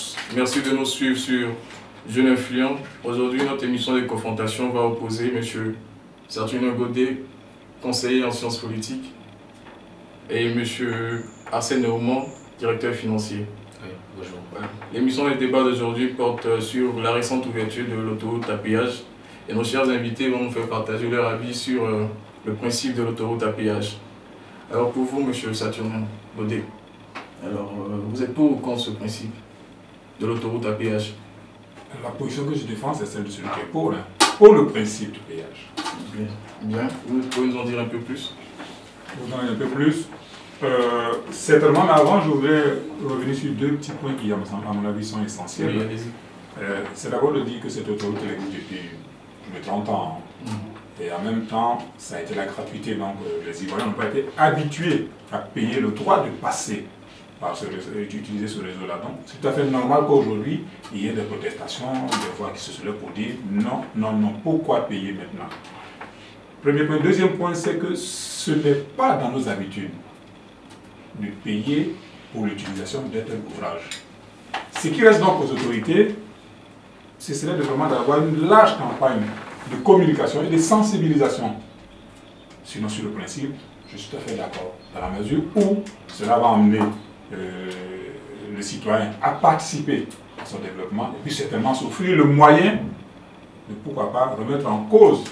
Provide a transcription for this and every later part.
tous, merci de nous suivre sur Jeune Influent. Aujourd'hui, notre émission de confrontation va opposer M. Saturnin Godet, conseiller en sciences politiques, et M. Arsène Néaumont, directeur financier. Oui, bonjour. Voilà. L'émission des débats d'aujourd'hui porte sur la récente ouverture de l'autoroute à péage, et nos chers invités vont nous faire partager leur avis sur le principe de l'autoroute à péage. Alors pour vous, M. Saturnin Godet, alors, vous êtes pour ou contre ce principe de l'autoroute à péage? La position que je défends, c'est celle de celui qui est pour le principe du péage. Bien. Bien. Vous pouvez nous en dire un peu plus? Vous en dire un peu plus. Certainement, mais avant, je voudrais revenir sur deux petits points qui, à mon avis, sont essentiels. Oui, allez-y. C'est d'abord de dire que cette autoroute elle existe depuis plus de 30 ans. Et en même temps, ça a été la gratuité. Donc, les Ivoiriens n'ont pas été habitués à payer le droit de passer par utiliser ce réseau-là. Donc, c'est tout à fait normal qu'aujourd'hui, il y ait des protestations, des voix qui se soulèvent pour dire non, non, non, pourquoi payer maintenant? Premier point. Deuxième point, c'est que ce n'est pas dans nos habitudes de payer pour l'utilisation d'un tel ouvrage. Ce qui reste donc aux autorités, ce serait vraiment d'avoir une large campagne de communication et de sensibilisation. Sinon, sur le principe, je suis tout à fait d'accord, dans la mesure où cela va emmener le citoyen à participer à son développement et puis certainement s'offrir le moyen de, pourquoi pas, remettre en cause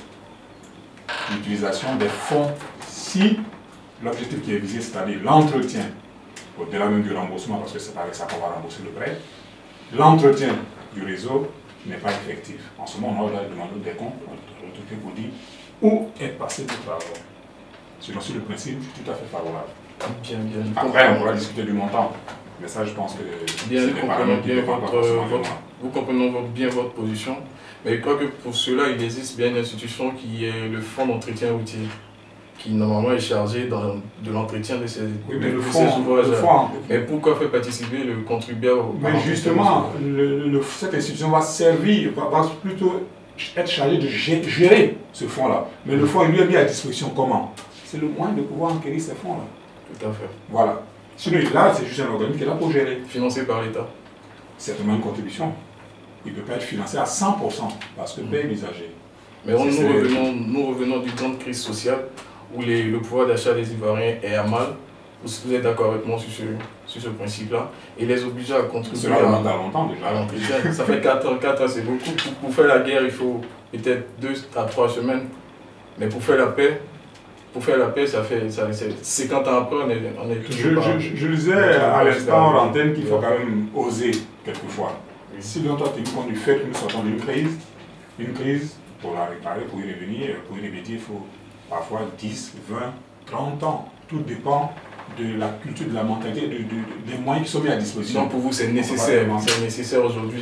l'utilisation des fonds si l'objectif qui est visé, c'est-à-dire l'entretien, au-delà même du remboursement, parce que c'est avec ça qu'on va rembourser le prêt, l'entretien du réseau n'est pas effectif. En ce moment, on doit demander des comptes pour dire où est passé le travail. Sinon, sur le principe, je suis tout à fait favorable. Bien, bien. Après, on pourra discuter du montant. Mais ça, je pense que bien, vous comprenez bien votre position. Mais je crois que pour cela, il existe bien une institution qui est le fonds d'entretien routier, qui normalement est chargé de l'entretien de ces ouvrages. Mais pourquoi faire participer le contribuable? Mais justement, cette institution va servir, va plutôt être chargée de gérer ce fonds-là. Mais le fonds, lui, est mis à disposition comment? C'est le moyen de pouvoir enquérir ces fonds-là. Tout à fait. Voilà. Sinon, là, c'est juste un organisme qui est là pour gérer. Financé par l'État. Certainement une contribution. Il ne peut pas être financé à 100% parce que paye l'usager. Mais nous revenons d'une grande crise sociale où le pouvoir d'achat des Ivoiriens est à mal. Vous êtes d'accord avec moi sur ce principe-là? Et les obliger à contribuer cela remonte à longtemps déjà. À l'entretien. Ça fait 4 ans, c'est beaucoup. Pour faire la guerre, il faut peut-être 2 à 3 semaines. Mais pour faire la paix, ça fait 50 ans après, on est toujours je disais à l'instant en antenne qu'il faut quand même oser quelquefois. Oui. Si longtemps tu tenu compte du fait que nous sortons d'une crise, pour la réparer, pour y revenir, pour y remédier, il faut parfois 10, 20, 30 ans. Tout dépend de la culture, de la mentalité, des moyens qui sont mis à disposition. Donc pour vous, c'est nécessaire aujourd'hui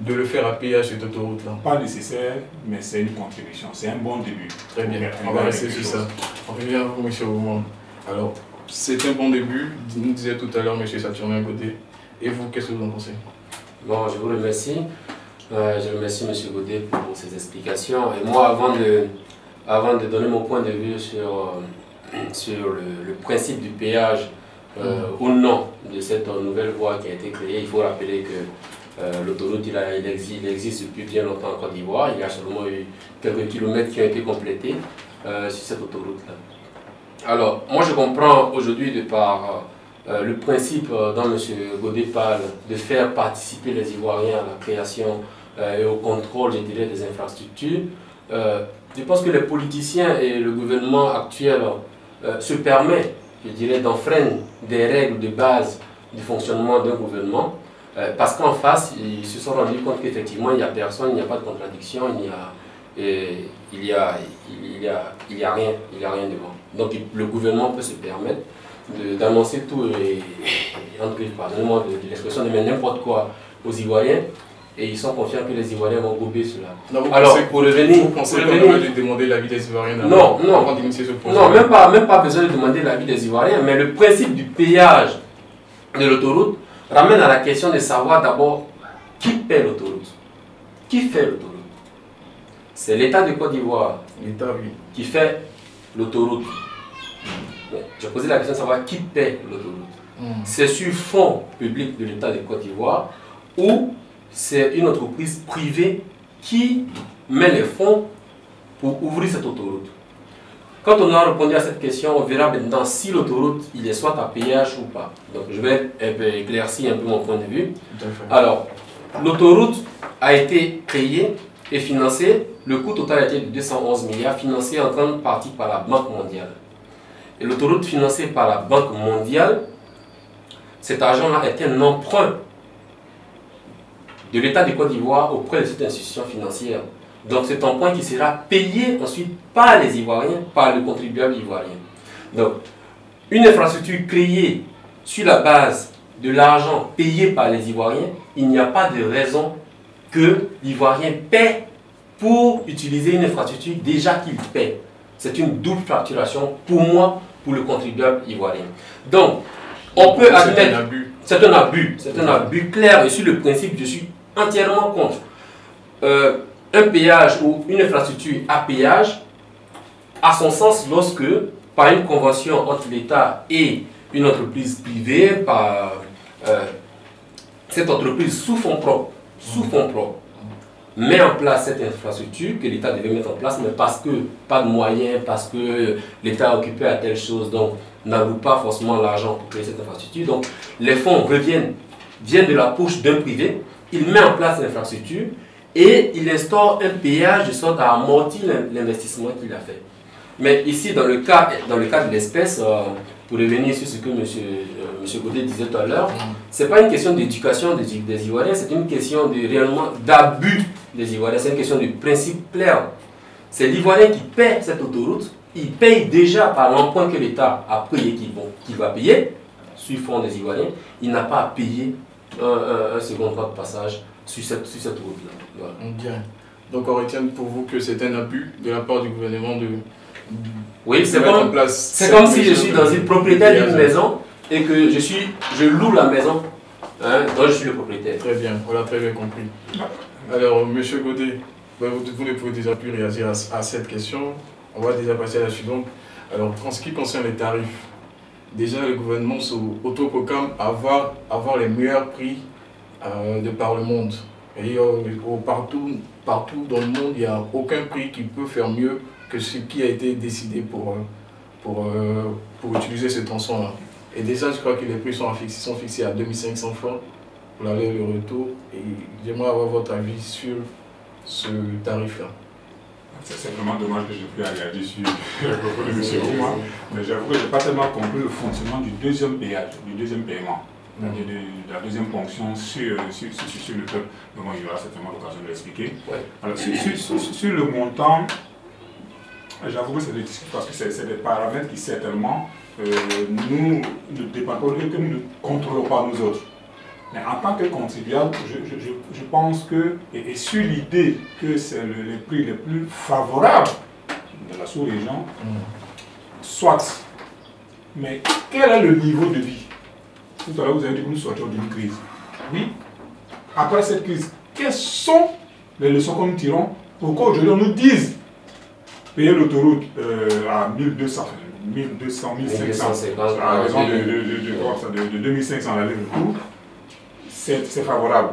de le faire à péage cette autoroute-là? Pas nécessaire, mais c'est une contribution, c'est un bon début. Très bien, on va rester sur ça. On revient à vous, M. Oumon. Alors, c'est un bon début, nous disait tout à l'heure M. Saturnin Godet. Et vous, qu'est-ce que vous en pensez? Bon, je vous remercie. Je remercie M. Godet pour ses explications. Et moi, avant de donner mon point de vue sur le principe du péage ou non de cette nouvelle voie qui a été créée, il faut rappeler que l'autoroute il existe depuis bien longtemps en Côte d'Ivoire. Il y a seulement eu quelques kilomètres qui ont été complétés sur cette autoroute-là. Alors, moi je comprends aujourd'hui de par le principe dont M. Godet parle de faire participer les Ivoiriens à la création et au contrôle, je dirais, des infrastructures. Je pense que les politiciens et le gouvernement actuel se permettent, je dirais, d'enfreindre des règles de base du fonctionnement d'un gouvernement. Parce qu'en face, ils se sont rendus compte qu'effectivement, il n'y a personne, il n'y a pas de contradiction, il y a rien devant. Donc le gouvernement peut se permettre d'annoncer tout et pardonnez-moi de l'expression, de mettre n'importe quoi aux Ivoiriens, et ils sont confiants que les Ivoiriens vont gober cela. Non, alors, pour revenir, vous pensez de demander l'avis des Ivoiriens avant d'initier ce projet? Non, même pas besoin de demander l'avis des Ivoiriens, mais le principe du péage de l'autoroute ramène à la question de savoir d'abord qui paie l'autoroute. Qui fait l'autoroute? C'est l'État de Côte d'Ivoire qui fait l'autoroute. J'ai posé la question de savoir qui paie l'autoroute. C'est sur fonds publics de l'État de Côte d'Ivoire ou c'est une entreprise privée qui met les fonds pour ouvrir cette autoroute? Quand on a répondu à cette question, on verra maintenant si l'autoroute il est soit à péage ou pas. Donc je vais éclaircir un peu mon point de vue. Alors, l'autoroute a été créée et financée, le coût total a été de 211 milliards, financé en grande partie par la Banque mondiale. Et l'autoroute financée par la Banque mondiale, cet argent-là est un emprunt de l'État de Côte d'Ivoire auprès de cette institution financière. Donc c'est un point qui sera payé ensuite par les Ivoiriens, par le contribuable ivoirien. Donc une infrastructure créée sur la base de l'argent payé par les Ivoiriens, il n'y a pas de raison que l'Ivoirien paie pour utiliser une infrastructure déjà qu'il paie. C'est une double facturation pour moi, pour le contribuable ivoirien. Donc on peut admettre... C'est un abus. C'est un abus clair et sur le principe je suis entièrement contre. Un péage ou une infrastructure à péage a son sens lorsque, par une convention entre l'État et une entreprise privée, par cette entreprise sous fonds propres, met en place cette infrastructure que l'État devait mettre en place, mais parce que pas de moyens, parce que l'État est occupé à telle chose, donc n'alloue pas forcément l'argent pour créer cette infrastructure. Donc les fonds viennent de la poche d'un privé, il met en place l'infrastructure, et il instaure un péage de sorte à amortir l'investissement qu'il a fait. Mais ici, dans le cas de l'espèce, pour revenir sur ce que M. Godet disait tout à l'heure, ce n'est pas une question d'éducation des Ivoiriens, c'est une question réellement d'abus des Ivoiriens, c'est une question de principe clair. C'est l'Ivoirien qui paie cette autoroute, il paye déjà par l'emprunt que l'État a pris et qu'il va payer, sur fonds des Ivoiriens, il n'a pas à payer un second droit de passage sur cette route-là. Voilà. Donc on retient pour vous que c'est un abus de la part du gouvernement de... Oui, c'est comme si je suis dans une propriétaire d'une maison et que je loue la maison, donc je suis le propriétaire. Très bien, on l'a très bien compris. Alors, M. Godet, vous ne pouvez déjà plus réagir à cette question. On va déjà passer à la suivante. Alors, en ce qui concerne les tarifs, déjà le gouvernement s'autoproclame avoir les meilleurs prix de par le monde. Et partout dans le monde, il n'y a aucun prix qui peut faire mieux que ce qui a été décidé pour utiliser ce tronçon-là. Et déjà, je crois que les prix sont fixés à 2500 francs pour l'aller et le retour. Et j'aimerais avoir votre avis sur ce tarif-là. C'est vraiment dommage que je puisse regarder sur le propos de M. Ouma, mais j'avoue que je n'ai pas tellement compris le fonctionnement du deuxième péage, du deuxième paiement. De la deuxième ponction sur le peuple. Donc il y aura certainement l'occasion de l'expliquer. Ouais. Alors sur le montant, j'avoue que c'est des discussions parce que c'est des paramètres qui certainement nous ne dépendent pas, que nous ne contrôlons pas nous autres. Mais en tant que contribuable, je pense que, et sur l'idée que c'est les prix les plus favorables de la sous-région, soit. Mais quel est le niveau de vie? Tout à l'heure, vous avez dit que nous sortions d'une crise. Oui. Après cette crise, quelles sont les leçons que nous tirons pour qu'aujourd'hui on nous dise payer l'autoroute à 1200, 1500, à raison de 2500 l'aller retour, c'est favorable.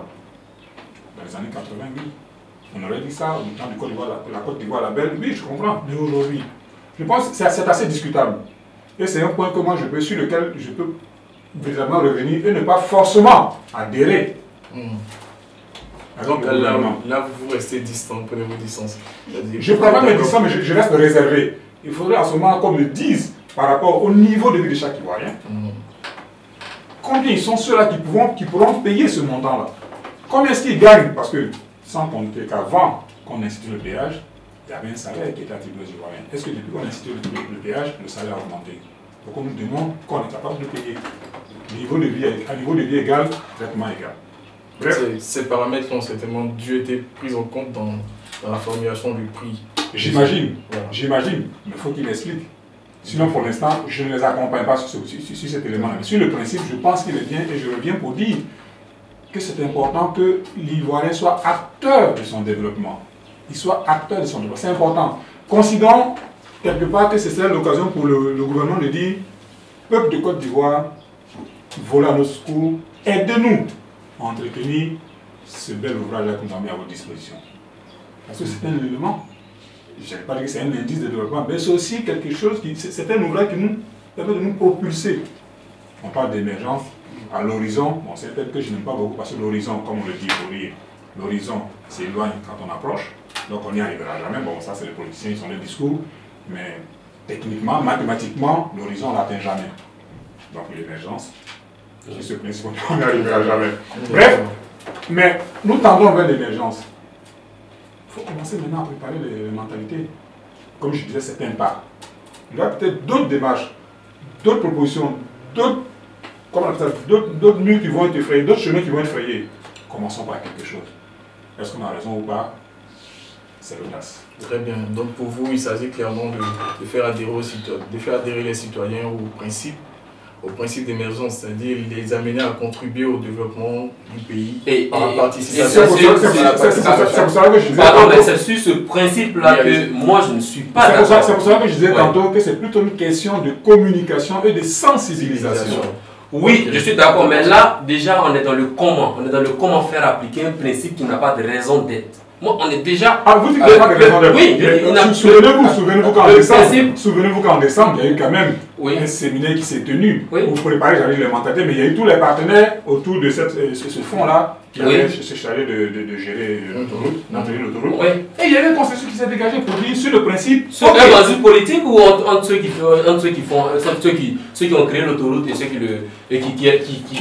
Dans les années 80, oui. On aurait dit ça au temps du Côte d'Ivoire, la Côte d'Ivoire, la belle, oui, je comprends. Mais aujourd'hui, je pense que c'est assez discutable. Et c'est un point que moi, sur lequel je peux véritablement revenir et ne pas forcément adhérer. Donc là, vous restez distant, prenez vos distances. Je ne prends pas mes distances, mais je reste réservé. Il faudrait à ce moment qu'on me dise, par rapport au niveau de vie de chaque Ivoirien, combien ils sont ceux-là qui pourront payer ce montant-là. Combien est-ce qu'ils gagnent? Parce que, sans compter qu'avant qu'on institue le péage, il y avait un salaire qui était attribué aux Ivoiriens. Est-ce que depuis qu'on a institué le péage, le salaire a augmenté? Donc on nous demande qu'on est capable de payer. À niveau de vie égal, traitement égal. Bref. Ces paramètres ont certainement dû être pris en compte dans la formulation du prix. J'imagine, mais il faut qu'il explique. Sinon, pour l'instant, je ne les accompagne pas sur cet élément-là. Mais sur le principe, je pense qu'il est bien, et je reviens pour dire que c'est important que l'Ivoirien soit acteur de son développement. Il soit acteur de son développement. C'est important. Considérons quelque part que ce serait l'occasion pour le gouvernement de dire, peuple de Côte d'Ivoire, voilà nos secours, aidez-nous à entretenir ce bel ouvrage-là que nous avons mis à votre disposition. Parce que c'est un élément, je n'allais pas dire que c'est un indice de développement, mais c'est aussi quelque chose qui, c'est un ouvrage qui nous permet de nous propulser. On parle d'émergence à l'horizon, bon, c'est peut-être que je n'aime pas beaucoup parce que l'horizon, comme on le dit pour rire, l'horizon s'éloigne quand on approche, donc on n'y arrivera jamais. Bon, ça c'est les politiciens, ils ont le discours, mais techniquement, mathématiquement, l'horizon ne l'atteint jamais. Donc l'émergence, c'est ce principe qu'on n'y arrivera jamais. Bref, mais nous tendons vers l'émergence. Il faut commencer maintenant à préparer les mentalités. Comme je disais, c'est un pas. Il y a peut-être d'autres démarches, d'autres propositions, d'autres murs qui vont être frayés, d'autres chemins qui vont être frayés. Commençons par quelque chose. Est-ce qu'on a raison ou pas? C'est l'audace. Très bien. Donc pour vous, il s'agit clairement de faire adhérer les citoyens au principe d'émergence, c'est-à-dire les amener à contribuer au développement du pays par la participation. C'est pour ça que je disais. C'est sur ce principe-là que moi je ne suis pas d'accord. C'est pour ça que je disais tantôt que c'est plutôt une question de communication et de sensibilisation. Oui, je suis d'accord, mais là, déjà, on est dans le comment. On est dans le comment faire appliquer un principe qui n'a pas de raison d'être. Moi, on est déjà... Ah, vous dites qu'il n'y a pas de raison d'être. Oui, souvenez-vous qu'en décembre, il y a eu quand même un séminaire qui s'est tenu pour préparer les mentalités, mais il y a eu tous les partenaires autour de ce fonds-là qui avait se chargé de gérer l'autoroute, d'entretenir l'autoroute. Et il y avait un consensus qui s'est dégagé pour dire sur le principe... Sur un basile politique ou entre ceux qui ont créé l'autoroute et ceux qui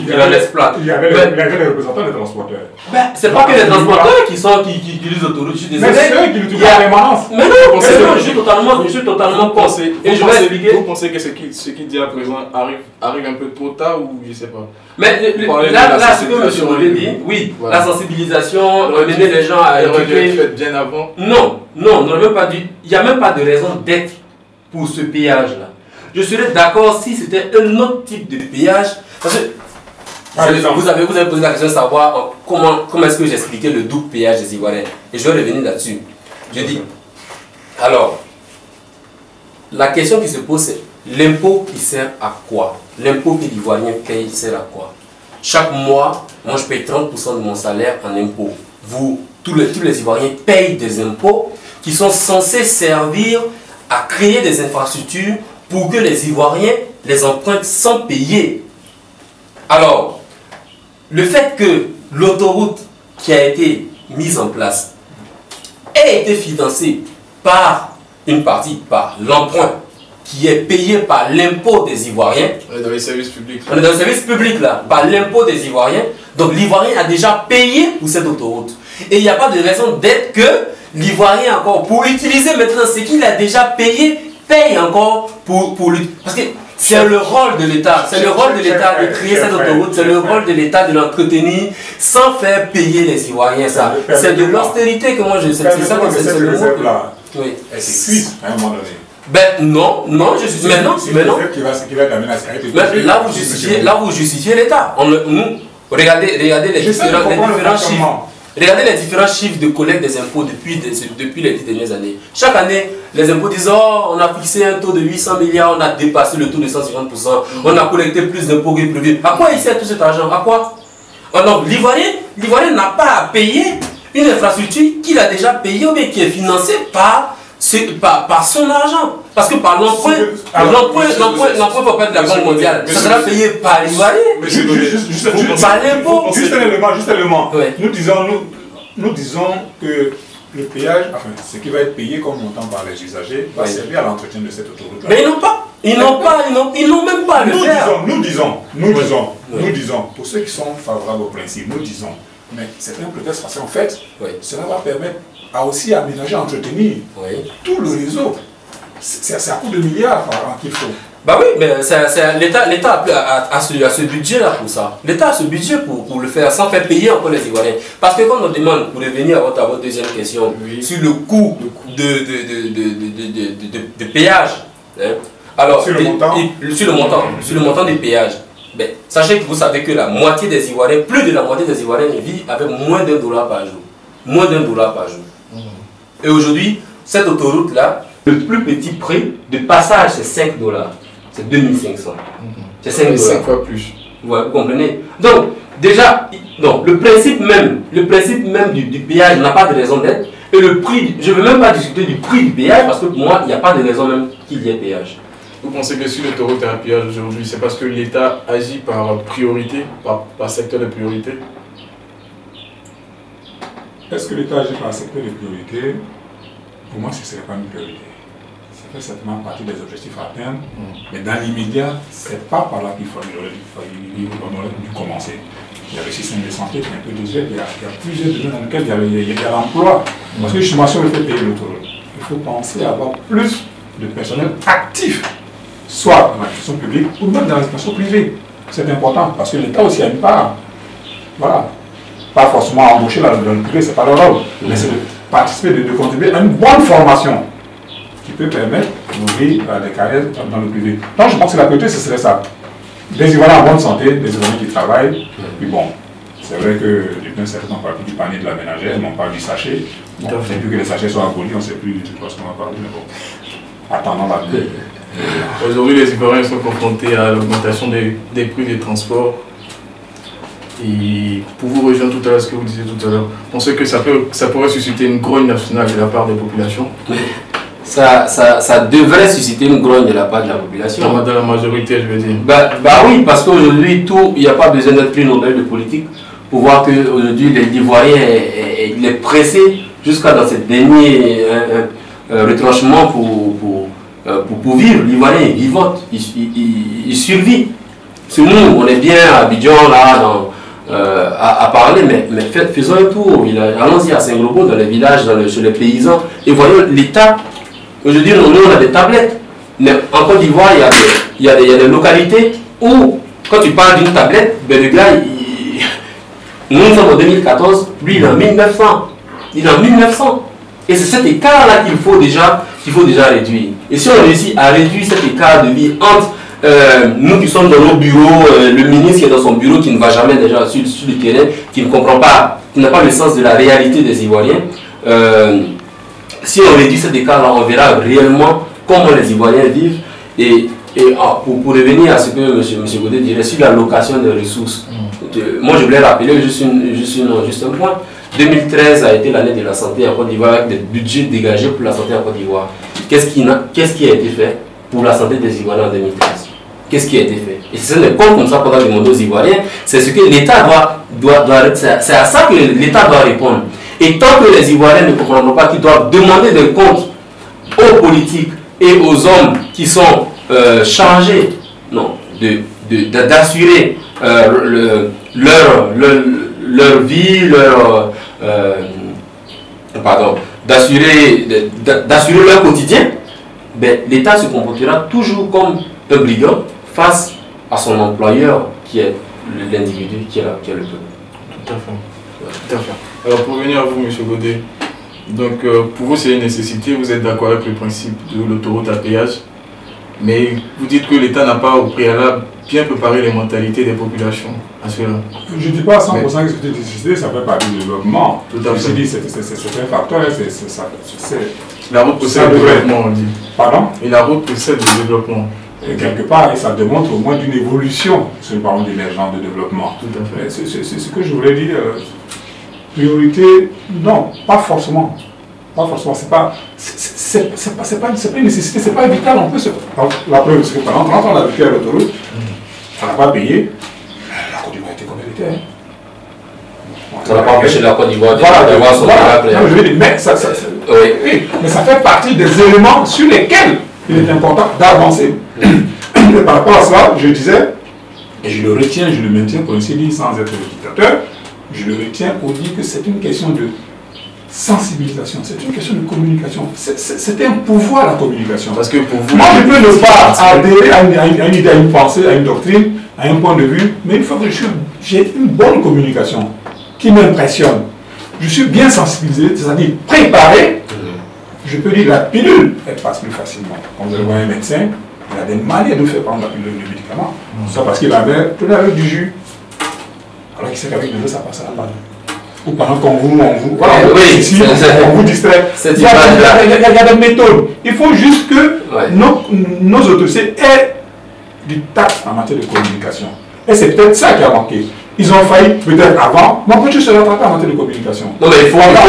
la laissent plate? Il y avait les représentants des transporteurs. C'est pas que les transporteurs qui utilisent l'autoroute, je suis désolé. Mais c'est eux qui l'utilisent en permanence. Mais non, je suis totalement contre. Et je vais expliquer. Vous pensez que ce qu'il dit à présent arrive un peu trop tard ou je ne sais pas? Mais là, ce que M. Rollet dit, oui, la sensibilisation, mener les gens à éduquer. Fait bien avant. Non, on n'aurait même pas dit. Il n'y a même pas de raison d'être pour ce péage-là. Je serais d'accord si c'était un autre type de péage. Parce que vous avez posé la question de savoir comment est-ce que j'expliquais le double péage des Ivoiriens. Et je vais revenir là-dessus. Je dis, alors, la question qui se pose, c'est l'impôt qui sert à quoi? L'impôt que l'Ivoirien paye sert à quoi? Chaque mois, moi je paye 30% de mon salaire en impôts. Tous les Ivoiriens payent des impôts qui sont censés servir à créer des infrastructures pour que les Ivoiriens les empruntent sans payer. Alors, le fait que l'autoroute qui a été mise en place ait été financée par une partie, par l'emprunt qui est payé par l'impôt des Ivoiriens. On est dans les services publics. On est dans les services publics là, par l'impôt des Ivoiriens. Donc l'Ivoirien a déjà payé pour cette autoroute. Et il n'y a pas de raison d'être que l'Ivoirien encore, pour utiliser maintenant ce qu'il a déjà payé, paye encore pour lui. Parce que c'est le rôle de l'État. C'est le rôle de l'État de créer cette autoroute. C'est le rôle de l'État de l'entretenir sans faire payer les Ivoiriens ça. C'est de l'austérité que moi je sais. C'est ça que c'est le mot. Oui. Elle s'épuise à un moment donné. Ben non, je suis. Mais non. Là vous justifiez l'État. Regardez les différents chiffres. Regardez les différents chiffres de collecte des impôts depuis les 10 dernières années. Chaque année, les impôts disent oh, on a fixé un taux de 800 milliards, on a dépassé le taux de 150%, on a collecté plus d'impôts que prévu. À quoi il sert tout cet argent? À quoi? Alors l'Ivoirien n'a pas à payer une infrastructure qu'il a déjà payée ou bien qui est financée par son argent. Parce que par l'emprunt, l'emprunt ne peut pas être de la Banque mondiale. Ça sera payé par l'Ivoirien, par l'impôt. Juste un élément. Nous disons que le péage, enfin, ce qui va être payé comme montant par les usagers, va servir à l'entretien de cette autoroute. Mais ils n'ont même pas à le faire. Nous disons, pour ceux qui sont favorables au principe, nous disons, mais c'est un prétexte parce qu'en fait, cela va permettre à aussi aménager, entretenir tout le réseau. C'est à coup de milliards par an qu'il faut. Bah oui, mais l'État a ce budget-là pour ça. L'État a ce budget pour le faire sans faire payer encore les Ivoiriens. Parce que quand on demande, pour revenir à votre deuxième question, sur le coût de péage, hein, alors, sur le montant des péages, ben, sachez que vous savez que la moitié des Ivoiriens, plus de la moitié des Ivoiriens vivent avec moins d'$1 par jour. Moins d'$1 par jour. Et aujourd'hui, cette autoroute-là, le plus petit prix de passage, c'est $5. C'est 2500. C'est 5 fois plus. Ouais, vous comprenez? Donc, déjà, non, le principe même du péage n'a pas de raison d'être. Et le prix, je ne veux même pas discuter du prix du péage parce que pour moi, il n'y a pas de raison même qu'il y ait péage. Vous pensez que si l'autoroute est un péage aujourd'hui, c'est parce que l'État agit par priorité, par secteur de priorité? Est-ce que l'État agit par secteur de priorité? Pour moi, ce ne serait pas une priorité. Ça fait certainement partie des objectifs à atteindre, mais dans l'immédiat, ce n'est pas par là qu'il faut dû commencer. Il y a le système de santé qui est un peu désuet, il y a plusieurs domaines dans lesquels il y a l'emploi. Parce que justement, si on fait payer l'autoroute, il faut penser à avoir plus de personnel actif, soit dans l'administration publique ou même dans l'administration privée. C'est important parce que l'État aussi a une part. Voilà. Pas forcément embaucher dans le privé, ce n'est pas leur rôle, mais c'est de participer, de contribuer à une bonne formation qui peut permettre d'ouvrir des carrières dans le privé. Donc je pense que la priorité, ce serait ça. Des Ivoiriens en bonne santé, des Ivoiriens qui travaillent. Puis bon, c'est vrai que depuis un certain temps, on parle du panier de la ménagère, mais on parle du sachet. Bon, depuis que les sachets sont abolis, on ne sait plus de quoi on va parler, mais bon, attendons l'avenir. Aujourd'hui, les Ivoiriens sont confrontés à l'augmentation des prix des transports. Et pour vous rejoindre tout à l'heure ce que vous disiez tout à l'heure, pensez que ça pourrait susciter une grogne nationale de la part des populations? Ça devrait susciter une grogne de la part de la population. Dans la majorité, je veux dire. Bah oui, parce qu'aujourd'hui, il n'y a pas besoin d'être prix Nobel de politique pour voir qu'aujourd'hui, l'Ivoirien est pressé jusqu'à dans ce dernier retranchement pour vivre. L'Ivoirien, il vote, il survit. Sur nous, on est bien à Abidjan, là, à parler, mais faisons un tour au village. Allons-y à Saint-Globo, dans les villages, chez les paysans, et voyons l'État. Aujourd'hui, nous, on a des tablettes. Mais en Côte d'Ivoire, il y a des localités où, quand tu parles d'une tablette, ben le gars, nous sommes en 2014, lui, il est en 1900. Il est en 1900. Et c'est cet écart-là qu'il faut déjà réduire. Et si on réussit à réduire cet écart de vie entre nous qui sommes dans nos bureaux, le ministre qui est dans son bureau, qui ne va jamais déjà sur le terrain, qui ne comprend pas, qui n'a pas le sens de la réalité des Ivoiriens, si on réduit cet écart-là, on verra réellement comment les Ivoiriens vivent. Et pour revenir à ce que M. Godet dirait sur l'allocation des ressources, moi je voulais rappeler juste un point. 2013 a été l'année de la santé en Côte d'Ivoire avec des budgets dégagés pour la santé en Côte d'Ivoire. Qu'est-ce qui a été fait pour la santé des Ivoiriens en 2013? Qu'est-ce qui a été fait? Et c'est des comptes comme ça qu'on a demandé aux Ivoiriens. C'est ce que l'État c'est à ça que l'État doit répondre. Et tant que les Ivoiriens ne comprendront pas qu'ils doivent demander des comptes aux politiques et aux hommes qui sont chargés d'assurer leur vie, d'assurer leur quotidien, ben, l'État se comportera toujours comme un brigand face à son employeur qui est l'individu, qui est le peuple. Tout à fait. Tout à fait. Alors pour revenir à vous, M. Godet, donc pour vous c'est une nécessité, vous êtes d'accord avec le principe de l'autoroute à péage, mais vous dites que l'État n'a pas au préalable bien préparé les mentalités des populations à cela. Je ne dis pas à 100% que c'est une nécessité, ça fait partie du développement. Tout à fait. C'est un facteur, la route possède le développement, on dit. Pardon? Et la route possède le développement. Et quelque part, ça démontre au moins d'une évolution, si nous parlons d'émergence, de développement. Tout à fait. C'est ce que je voulais dire. Priorité, non, pas forcément. Pas forcément, c'est pas une nécessité, c'est pas vital. On peut se... La preuve, c'est que pendant 30 ans, on a vécu à l'autoroute, on n'a pas payé. La Côte d'Ivoire était comme elle était. Ça n'a pas empêché la Côte d'Ivoire d'avoir son miracle. Mais ça fait partie des éléments sur lesquels il est important d'avancer. Et par rapport à cela, je disais, et je le retiens, je le maintiens pour ainsi dire sans être dictateur, je le retiens pour dire que c'est une question de sensibilisation, c'est une question de communication. C'est un pouvoir la communication. Parce que pour vous, moi je peux ne pas adhérer à une idée, à une pensée, à une doctrine, à un point de vue, mais une fois que j'ai une bonne communication qui m'impressionne, je suis bien sensibilisé, c'est-à-dire préparé, je peux dire la pilule, elle passe plus facilement. Quand vous allez voir un médecin, il a des manières de faire prendre la pilule du médicament. Ça parce qu'il avait du jus. Alors qu'il sait qu'avec le jus, ça passe à la balle. Ou pendant qu'on vous on vous distrait. Il y a des méthodes. Il faut juste que nos autorités aient du tact en matière de communication. Et c'est peut-être ça qui a manqué. Ils ont failli peut-être avant. Mais on peut juste se rattraper en matière de communication. Non, mais il faut rattraper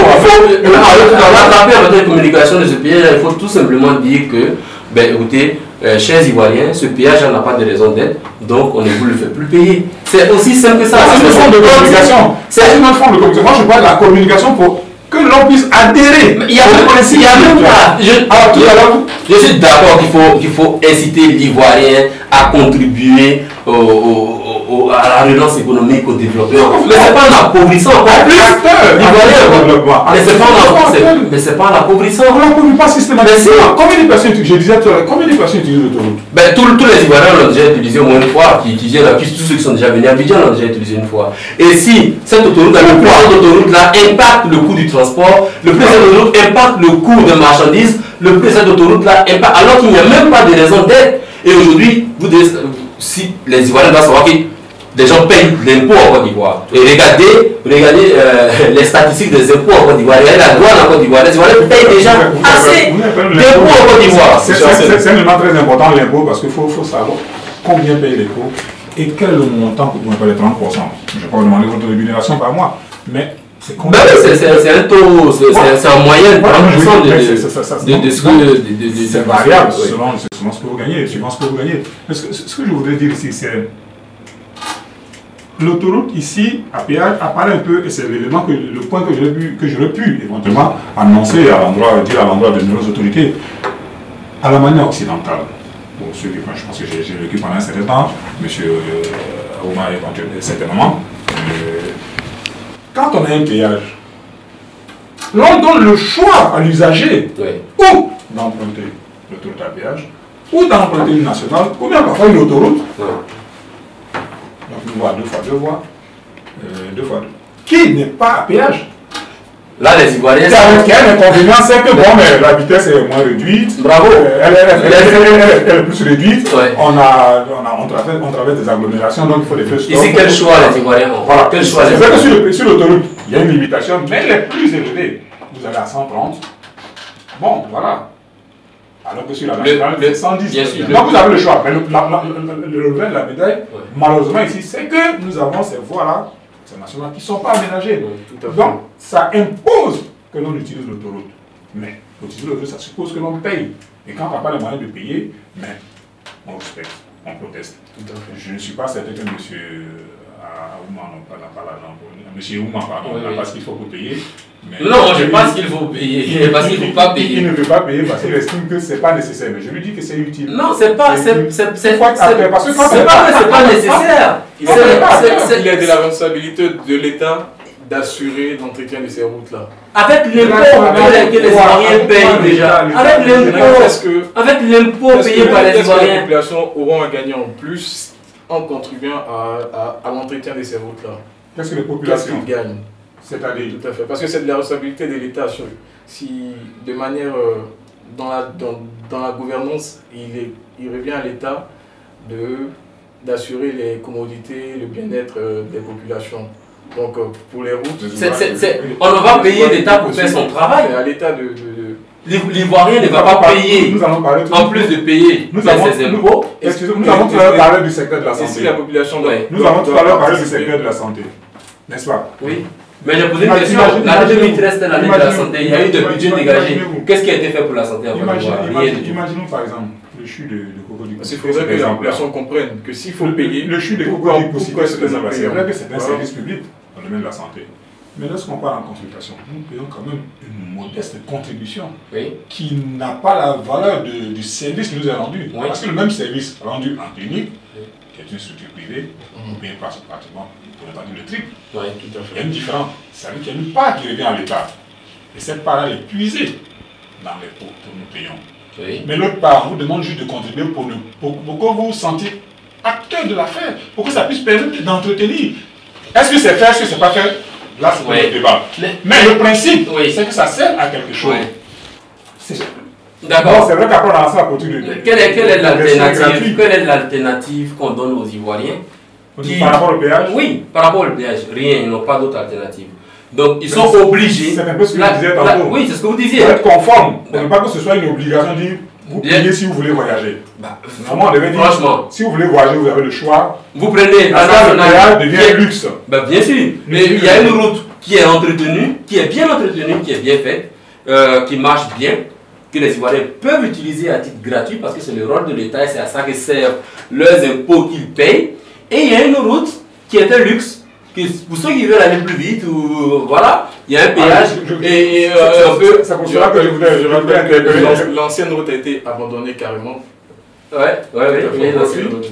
en matière de communication de ce péage. Il faut tout simplement dire que, ben écoutez, chers Ivoiriens, ce péage n'a pas de raison d'être, donc on ne vous le fait plus payer. C'est aussi simple que ça. C'est une forme de communication. C'est une forme de communication. Moi, je parle de la communication pour que l'on puisse adhérer. Il y a même pas. Je suis d'accord qu'il faut inciter l'Ivoirien à contribuer à la relance économique, au développement. Mais ce n'est pas en appauvrissant. Mais c'est pas en appauvrissant. On n'appauvrit pas systématiquement. Combien de personnes, je disais tout à l'heure, combien de personnes utilisent l'autoroute? Ben, tous les Ivoiriens l'ont déjà utilisé au moins une fois, tous ceux qui sont déjà venus à Abidjan l'ont déjà utilisé une fois. Et si cette autoroute, le plan d'autoroute-là impacte le coût du transport, le prix de cette autoroute impacte le coût de marchandises, le prix de cette autoroute-là impacte, alors qu'il n'y a même pas de raison d'être. Et aujourd'hui, si les Ivoiriens doivent savoir que des gens payent l'impôt en Côte d'Ivoire. Et regardez les statistiques des impôts en Côte d'Ivoire. Regardez la douane en Côte d'Ivoire. Les Ivoiriens payent déjà assez d'impôts en Côte d'Ivoire. C'est un élément très important, l'impôt, parce qu'il faut savoir combien paye l'impôt et quel est le montant pour ne pas les 30%. Je ne vais pas vous demander votre rémunération par mois, mais c'est combien? C'est un taux, c'est en moyenne 30% de ce que... C'est variable selon ce que vous gagnez, suivant ce que vous gagnez. Ce que je voudrais dire ici, c'est... L'autoroute ici, à péage, apparaît un peu, et c'est l'élément le point que j'aurais pu éventuellement annoncer dire à l'endroit de nos autorités, à la manière occidentale. Pour ceux qui, je pense que j'ai vécu pendant un certain temps, M. Ouma éventuellement, certainement. Quand on a un péage, l'on donne le choix à l'usager ou d'emprunter l'autoroute à péage, ou d'emprunter une nationale, ou bien parfois une autoroute. Donc une voie, deux fois deux. Qui n'est pas à péage. Là, les Ivoiriens... Qui a un inconvénient, c'est que bon, mais la vitesse est moins réduite. Bravo. Elle est plus réduite. Ouais. On traverse des agglomérations, donc il faut des feux stop. Ici, quel choix les Ivoiriens ont? Voilà. C'est vrai que sur l'autoroute, il y a une limitation, mais elle est plus élevée. Vous allez à 130. Bon, voilà. Alors que sur la nationale, c'est 110. Bien sûr. Donc vous avez le choix. Mais le revers de la médaille, malheureusement ici, c'est que nous avons ces voies-là, ces nationales, qui ne sont pas aménagées. Donc ça impose que l'on utilise l'autoroute. Mais utiliser l'autoroute, ça suppose que l'on paye. Et quand on n'a pas les moyens de payer, mais on respecte, on proteste. Je ne suis pas certain que M. Ouma n'a pas l'argent pour... M. Ouma, pardon, n'a pas ce qu'il faut pour payer. Mais non, je pense qu'il faut payer, parce qu'il ne faut pas payer. Il ne veut pas payer parce qu'il estime que ce n'est pas nécessaire. Mais je lui dis que c'est utile. Non, c'est pas nécessaire. Il y a de la responsabilité de l'État d'assurer l'entretien de ces routes-là. Avec l'impôt que les Ivoiriens payent déjà. Avec l'impôt payé par les Ivoiriens. Les populations auront à gagner en plus en contribuant à l'entretien de ces routes-là. Qu'est-ce que les populations gagnent? C'est-à-dire? Tout à fait. Parce que c'est de la responsabilité de l'État. Si de manière, dans la gouvernance, il revient à l'État d'assurer les commodités, le bien-être des populations. Donc pour les routes... on ne va payer l'État pour faire son travail. C'est à l'État de... L'Ivoirien ne va pas payer, en plus de payer ses impôts. Nous avons tout à l'heure parlé du secteur de la santé. La population nous avons tout à l'heure parlé du secteur de la santé. N'est-ce pas? Oui. Mais j'ai posé une question. L'année 2013, c'était l'année de la santé. Il y a eu de budget dégagé. Qu'est-ce qui a été fait pour la santé en Côte d'Ivoire? Imaginons par exemple le chute de crocodile. Parce qu'il faudrait que la population comprenne que s'il faut payer... Le chute de crocodile, pourquoi est-ce que c'est vrai que c'est un service public dans le domaine de la santé. Mais lorsqu'on parle en consultation, nous payons quand même une modeste contribution qui n'a pas la valeur du service qui nous est rendu. Parce que le même service rendu en clinique, qui est une structure privée, on paye pratiquement, pour ne pas dire le triple. Il y a une différence. C'est-à-dire qu'il y a une part qui revient à l'État. Et cette part-là est puisée dans les pots que nous payons. Mais l'autre part, on vous demande juste de contribuer pour que vous vous sentiez acteur de l'affaire, pour que ça puisse permettre d'entretenir. Est-ce que c'est fait, est-ce que c'est pas fait? Là, c'est un débat. Mais le principe, c'est que ça sert à quelque chose. D'accord. C'est vrai qu'après on a lancé la politique de... Quelle est l'alternative qu'on donne aux Ivoiriens par rapport au péage? Oui, par rapport au péage. Rien, ils n'ont pas d'autre alternative. Donc ils sont obligés... C'est un peu ce que vous disiez tantôt. Oui, c'est ce que vous disiez. Pour être conforme, pour ne pas que ce soit une obligation de dire Vous payez si vous voulez voyager. Bah, Normalement, on devait dire, franchement, si vous voulez voyager, vous avez le choix. vous prenez la Le péage nationale. devient luxe. Bah, bien sûr, mais il y a une route qui est entretenue, qui est bien entretenue, qui est bien faite, qui marche bien, que les Ivoiriens peuvent utiliser à titre gratuit parce que c'est le rôle de l'État et c'est à ça que servent leurs impôts qu'ils payent. Et il y a une route qui est un luxe. Pour ceux qui veulent aller plus vite, ou voilà, il y a un péage. C'est pour cela que je voudrais que l'ancienne route a été abandonnée carrément. Ouais.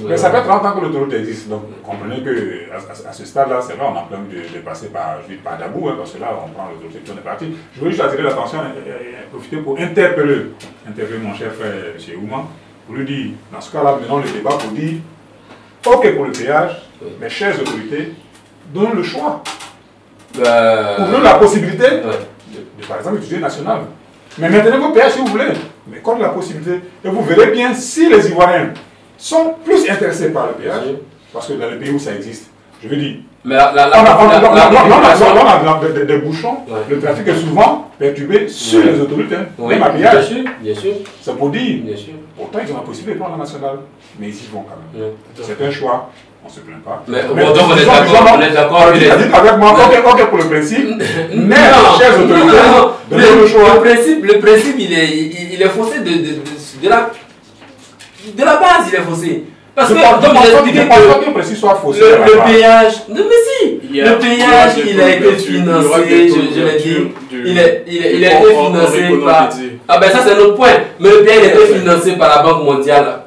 Mais ça fait 30 ans que l'autoroute existe, donc vous comprenez qu'à ce stade-là, c'est vrai, on a plein de passer par Dabou, hein, parce que là, on prend l'autoroute et on est parti. Je veux juste attirer l'attention et profiter pour interpeller mon cher frère M. Ouman, pour lui dire, dans ce cas-là, menons le débat pour dire, ok pour le péage, mais chères autorités, donnons le choix. Ouvrons la possibilité de, par exemple, utiliser national. Mais maintenez vos péages si vous voulez. Mais comme la possibilité, et vous verrez bien si les Ivoiriens sont plus intéressés par le péage, parce que dans les pays où ça existe, je veux dire, on a des bouchons, le trafic est souvent perturbé sur les autoroutes, même à péage. Bien sûr. C'est pour dire, Bien sûr. pourtant ils ont la possibilité de prendre la nationale, mais ils y vont quand même. C'est un choix. On ne se plaint pas. Mais donc on est d'accord. Avec moi, ok pour le principe, mais chers autorités, donnez le choix. Le principe, il est faussé de la base, il est faussé. Parce que, comme j'ai expliqué que le principe soit faussé. Le péage, non mais si, le péage, il a été financé, je l'ai dit, il a été financé par... Ah ben ça c'est notre point, mais le péage a été financé par la Banque mondiale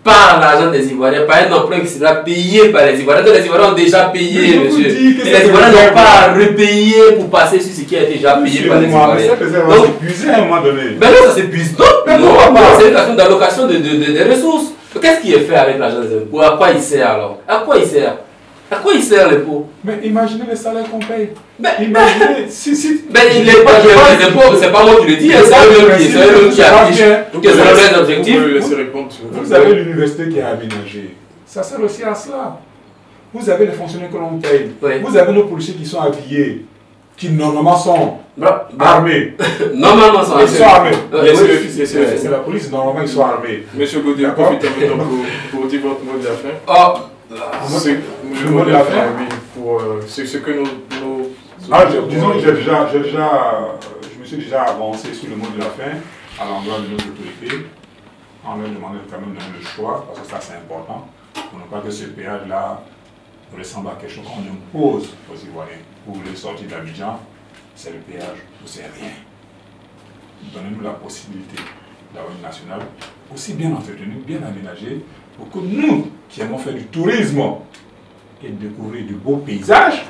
par l'argent des Ivoiriens, par un emprunt qui sera payé par les Ivoiriens. Donc les Ivoiriens ont déjà payé, monsieur. Et les Ivoiriens n'ont pas à repayer pour passer sur ce qui a été déjà payé par les Ivoiriens. Donc, s'épuiser à un moment donné. Mais non, ça s'épuise. Non, c'est une question d'allocation des ressources. Qu'est-ce qui est fait avec l'argent des impôts? À quoi il sert alors? À quoi il sert? À quoi il sert l'impôt? Mais imaginez les salaires qu'on paye. Imaginez, si. Mais il n'est pas les impôts, c'est pas moi qui le dis, c'est eux qui affichent que c'est leur objectif. Vous avez l'université qui est aménagée. Ça sert aussi à cela. Vous avez les fonctionnaires que l'on paye. Vous avez nos policiers qui sont habillés, qui normalement sont armés. Normalement ils sont armés. C'est la police, normalement ils sont armés. Monsieur Gaudé, profitez maintenant pour dire votre mot de la fin. Le mot de la fin, oui, pour ce que nos disons que je me suis déjà avancé sur le mot de la fin à l'endroit de nos autorités, en leur demandant quand même de donner le choix, parce que ça c'est important, pour ne pas que ce péage-là ressemble à quelque chose qu'on impose aux Ivoiriens. Vous voulez sortir d'Abidjan, c'est le péage, ou c'est rien. Donnez-nous la possibilité d'avoir une nationale aussi bien entretenue, bien aménagée, pour que nous, qui aimons faire du tourisme et découvrir de beaux paysages,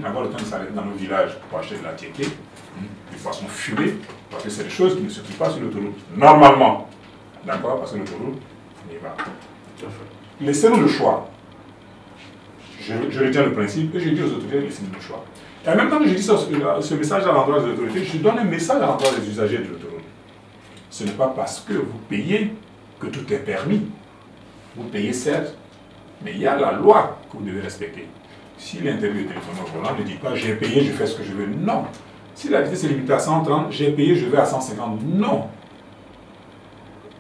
avoir le temps de s'arrêter dans nos villages pour acheter de la tiéké, du poisson fumé, parce que c'est des choses qui ne se trouvent pas sur l'autoroute, normalement. D'accord? Parce que l'autoroute, on y va. Laissez-nous le choix. Je retiens le principe et je dis aux autorités, laissez-nous le choix. Et en même temps que je dis ce message à l'endroit des autorités, je donne un message à l'endroit des usagers de l'autoroute. Ce n'est pas parce que vous payez que tout est permis. Vous payez certes, mais il y a la loi que vous devez respecter. Si l'interdit de téléphone au volant ne dit pas j'ai payé, je fais ce que je veux, non. Si la vitesse est limitée à 130, j'ai payé, je vais à 150, non.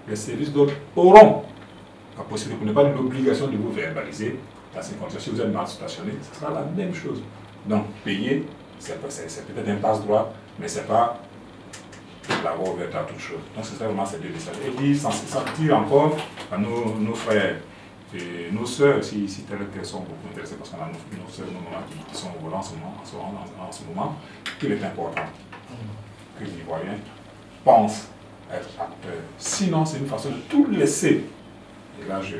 Les services d'autres auront la possibilité, vous n'avez pas l'obligation de vous verbaliser. Dans ces conditions, si vous êtes mal stationné, ce sera la même chose. Donc, payer, c'est peut-être un passe-droit, mais ce n'est pas la voie ouverte à toute chose. Donc, c'est vraiment ces deux messages. Et puis, sans dire encore à nos frères et nos sœurs, si telles sont beaucoup intéressées, parce qu'on a nos sœurs, nos mamans qui sont au volant en ce moment, qu'il est important que les Ivoiriens pensent être acteurs. Sinon, c'est une façon de tout laisser. Et là, je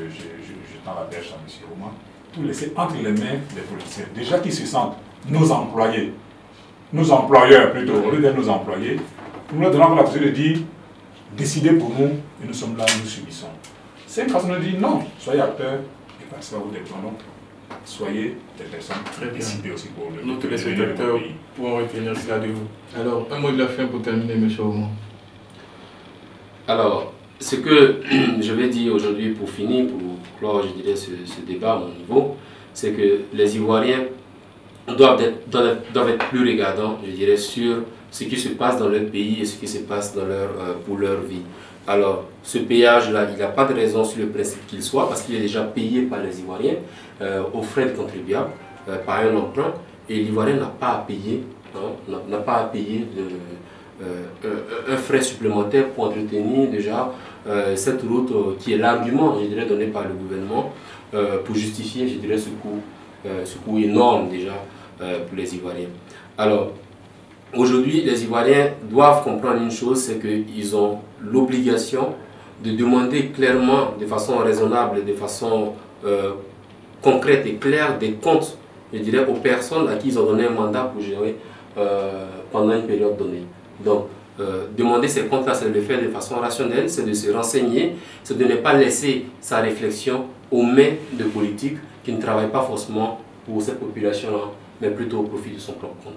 tends la perche à M. Ouman, tout laisser entre les mains des politiciens. Déjà qu'ils se sentent nos employés, nos employeurs plutôt, au lieu d'être nos employés, nous leur donnons la possibilité de dire, décidez pour nous, et nous sommes là, nous subissons. C'est une façon de dire non, soyez acteurs et participez à vos dépendants. Soyez des personnes très décidées aussi pour le nous, tous les spectateurs, pourront retenir cela de vous. Alors, un mot de la fin pour terminer, M. Ouman. Alors, ce que je vais dire aujourd'hui pour finir, pour clore, je dirais, ce débat à mon niveau, c'est que les Ivoiriens doivent être plus regardants, je dirais, sur ce qui se passe dans leur pays et ce qui se passe dans pour leur vie. Alors, ce péage-là, il n'a pas de raison sur le principe qu'il soit, parce qu'il est déjà payé par les Ivoiriens aux frais de contribuables, par un emprunt, et l'Ivoirien n'a pas à payer, n'a pas à payer un frais supplémentaire pour entretenir déjà cette route qui est l'argument, je dirais, donné par le gouvernement pour justifier, je dirais, ce coût énorme déjà pour les Ivoiriens. Alors, aujourd'hui, les Ivoiriens doivent comprendre une chose, c'est qu'ils ont l'obligation de demander clairement, de façon raisonnable, de façon concrète et claire, des comptes, je dirais, aux personnes à qui ils ont donné un mandat pour gérer pendant une période donnée. Donc, demander ces comptes-là, c'est de le faire de façon rationnelle, c'est de se renseigner, c'est de ne pas laisser sa réflexion aux mains de politiques qui ne travaillent pas forcément pour cette population-là, mais plutôt au profit de son propre compte.